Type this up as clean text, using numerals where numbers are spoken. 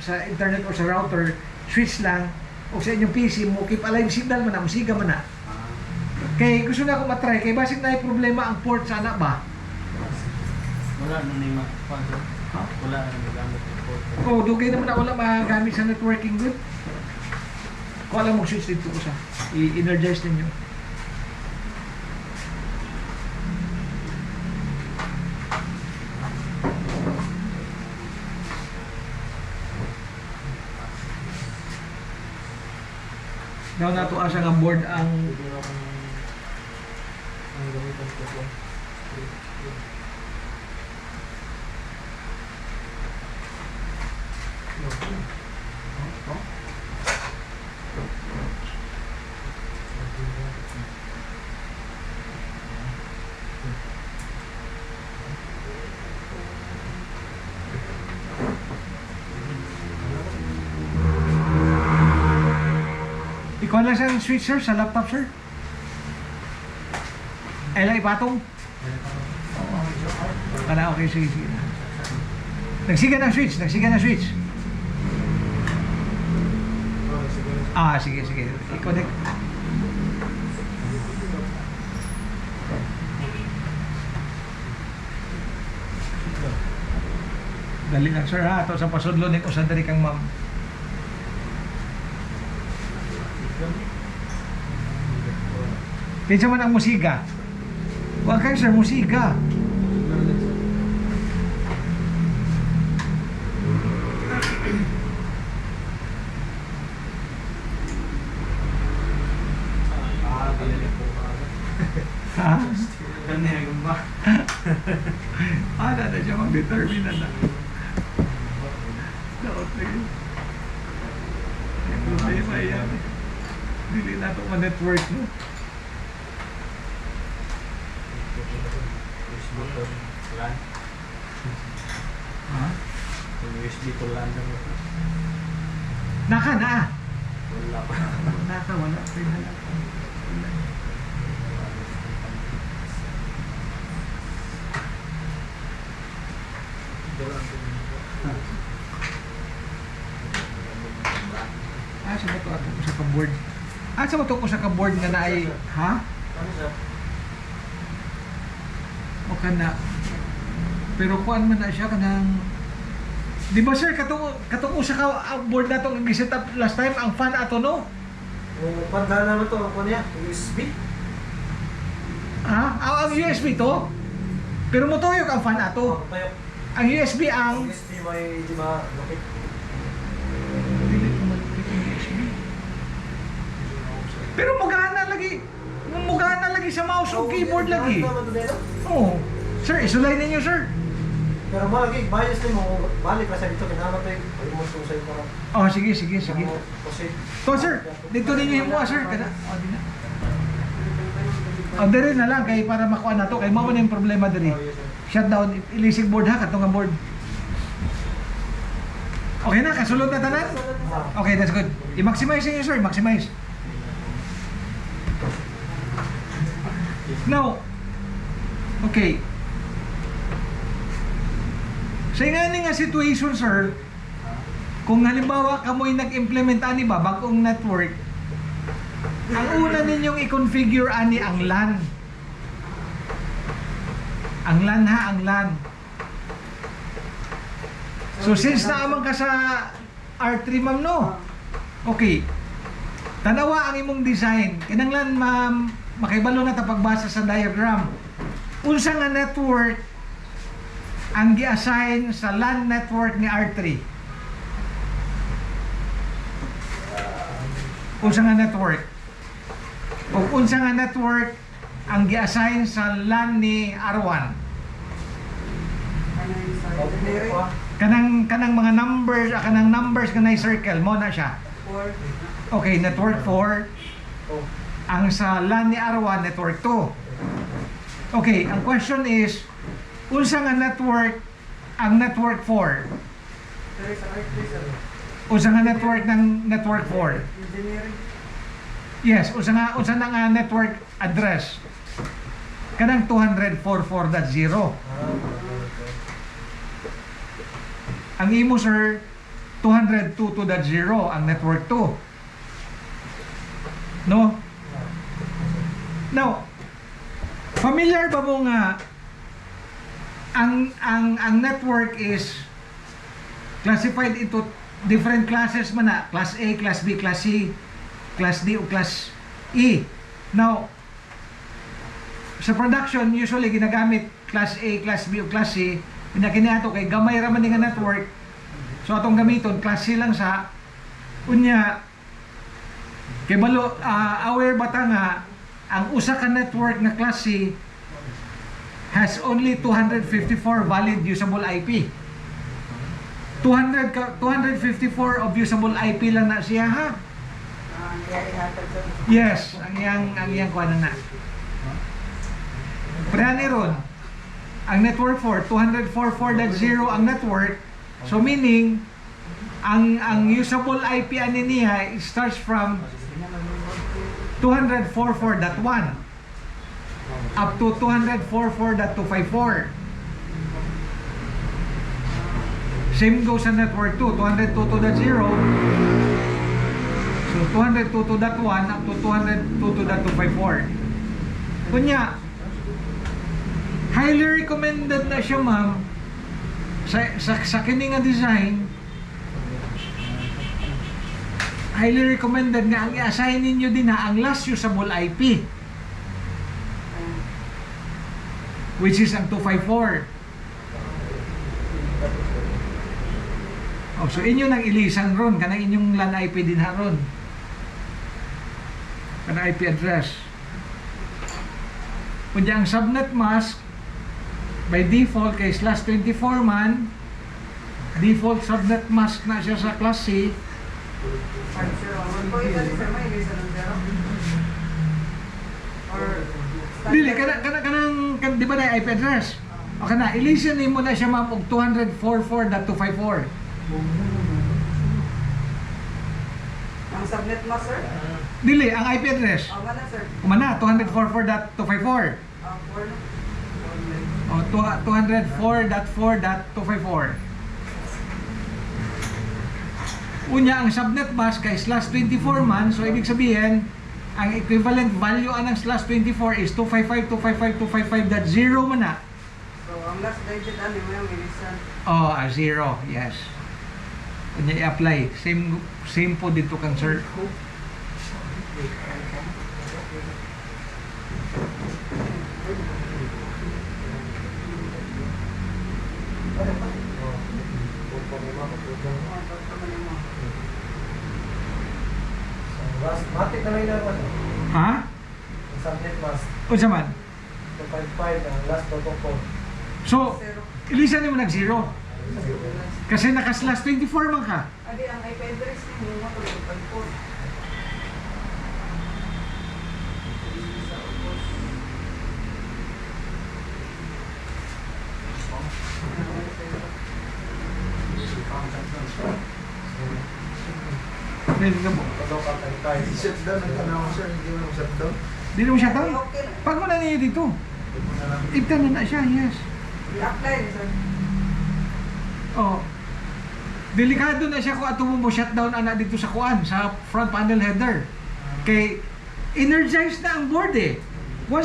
sa internet o sa router, switch lang o sa inyong PC mo keep alive signal man na musiga man na. Kay gusto na ako matry kay basic na yung problema ang port sana ba? Wala na ni ma-control. Ha? Wala na nagamit yung port. Oh, dugay naman na wala magamit sa networking good. Kung alam mo switch dito ko sa i-energize ninyo. Daw na to asa nga board ang Hindi na akong ang gamitan ko po. ikaw lang sa switch sir sa laptop sir. Ay lang ipatong. Para okay sige sige. Nagsiga ng switch, nagsiga ng switch. Ah, sige, sige. I-connect. Dali lang, sir, ha? Ito sa pasudlo ni Usan dari kang ma'am. Kinsa man ang musika? Huwag kang, sir, musika. Ha? Ganyan ba? Na siya mag-determine na. Daot na yun. May problema yan. Dili na ito ma-network, no? USB to LAN. Ha? USB to LAN lang ito. Naka na! Wala pa. Naka, wala. Wala. Sa ba ito ako sa ka-board? Sa ba ito ko sa ka-board nga na ay... Ha? Ano siya? O ka na. Pero kuan man na siya kanang... Di ba sir, katong usa ka board na itong giset up last time, ang fan ato no? Panda naman to, ano niya? USB? Ha? Ang USB to? Pero motuyok ang fan ato. Tayo. Ang USB ang... USB may di ba lokit? Dili ko malupit ang USB. Pero mugana lagi sa mouse o keyboard lagi. Oo. Sir, isulay ninyo sir. Pero malagi, bias din mo, balik ka sa dito, kinahanap tayo, pag-imos ko sa'yo para... Oh, sige. Kasi... To sir, dito ninyo yung mga sir. Kada, di na. Dere na lang, kay para makuha na to. Kay mao man yung problema dere. Shutdown, ilisig board ha, katong nga board. Okay na, kasulod na tanan? Okay, that's good. I-maximize niyo sir, i-maximize. Now, okay. Sa nga situation sir, kung halimbawa kamoy nag-implement ani ba bagong network, ang una ninyong i-configure ani ang LAN. Ang LAN ha, ang LAN. So since naaman ka sa R3 ma'am no? Okay. Tanawa ang imong design. Kinanglan ma'am, makaibalo na ta pagbasa sa diagram. Unsa nga network ang gi-assign sa LAN network ni R3? Unsa nga network? O unsa nga network ang gi-assign sa LAN ni R1? Kanang mga numbers, kanang numbers nga na-circle mo na siya. Okay, network 4. Ang sa LAN ni R1, network 2. Okay, ang question is, unsa nga network ang network 4? Unsa nga network ng network 4? Yes, unsa na nga network address? Kanang 200.44.0. Ang imo sir, 202.0 ang network 2. No? Now, familiar ba mo nga ang network is classified into different classes man na, class A, class B, class C, class D o class E. Now, sa production usually ginagamit class A, class B o class C. Pinakiniato kay gamay ra man nga network. So atong gamiton class C lang sa unya. Kay balo aware bata nga ang usa ka network na class C has only 254 valid usable IP. 254 of usable IP lang na siya ha. Yes, ang iyang kuha na. Prani ron, ang network 4, 244.0 ang network. So meaning, ang usable IP ani niya starts from 244.1 up to 244.254. Same goes sa network 2, 222.0. So 222.1 up to 222.254. Kunya, highly recommended na siya ma'am sa kini nga design. Highly recommended nga ang i-assign ninyo din na ang last usable IP, which is ang 254. Oh, so inyo nang ilisan ron kanang inyong LAN IP din ha ron. Kanang IP address. Kunya ang subnet mask by default kay /24 man, default subnet mask na siya sa class C. Dili kanang di ba na IP address? O kana ilisan nimo na siya ma'am og 244.254. Ang subnet mo, sir? Dili ang IP address. Mana, sir? Kumana 244.254. 4, no? O 204.4.254. Unya ang subnet mask kay /24 man, so ibig sabihin ang equivalent value anang /24 is 255.255.255.0 man na. So, ang last digit ano mo yung ilisan? Oh, 0, yes. Unya i-apply. Same po dito kang sir. Matik na lang naman. Ha? Subnet mask. Unsa man? 255 ang last protocol. So, ilisan nimo nag-0. Kasi naka/24 man ka. Adi, ang IP address mo mo ito, pag-port. Dili na mo. Protocol 35. Shutdown ang tanaw sir, hindi mo shutdown. Dili mo siya Okay, tayo. okay na. Pag mo na niya dito. Ibtan na siya, yes. I-apply, sir. Oh. Delikado na siya kung ato mo shutdown ana dito sa kuan, sa front panel header. Kay energized na ang board eh.